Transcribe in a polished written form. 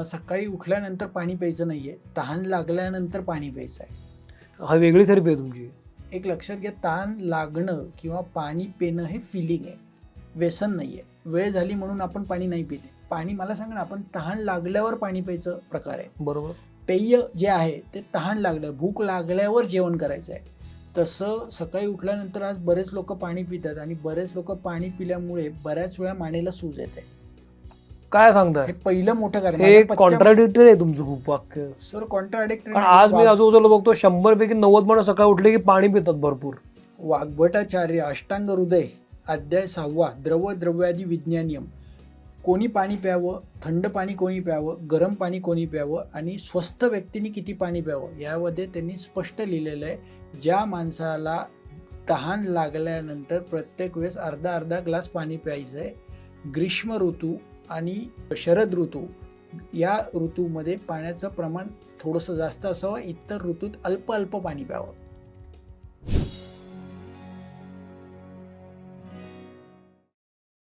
सकाळी उठल्यानंतर पाणी प्यायचं नाहीये, तहान लागल्यानंतर पाणी प्यायचं आहे. हा वेगळी थेरपी आहे तुमची. एक लक्षात घ्या, तहान लागणं किंवा पाणी पिणं हे फिलिंग आहे, व्यसन नाहीये. वेळ झाली म्हणून आपण पाणी नाही पिते. पाणी मला सांगा ना, आपण तहान लागल्यावर पाणी प्यायचं प्रकार आहे. बरोबर. पेय जे आहे ते तहान लागलं, भूक लागल्यावर जेवण करायचं आहे. तसं सकाळी उठल्यानंतर आज बरेच लोक पाणी पितात आणि बरेच लोक पाणी पिल्यामुळे बऱ्याच वेळा मानेला सूज येते. काय सांगताय? हे पहिलं मोठं कारण. हे कॉन्ट्राडिक्टरी आहे तुमचं खूप वाक्य. Sir contradictory. कारण आज मी आजूबाजूला बघतो 100 पैकी 90 माणसं सकाळी उठले की पाणी पितात भरपूर. वाग्भटाचार्य अष्टांग हृदय अध्याय 6 द्रव्यादी विज्ञानियम. कोणी पाणी प्यावं, थंड पाणी कोणी प्यावं, गरम पाणी कोणी प्यावं आणि स्वस्थ व्यक्तीने किती पाणी प्यावं यामध्ये त्यांनी स्पष्ट लिहिलेलं आहे. ज्या माणसाला तहान लागल्यानंतर प्रत्येक वेळेस अर्धा ग्लास पाणी प्यायचं आहे. ग्रीष्म ऋतू आणि शरद ऋतू या ऋतूमध्ये पाण्याचं प्रमाण थोडंसं जास्त असावं, इतर ऋतूत अल्प पाणी प्यावं.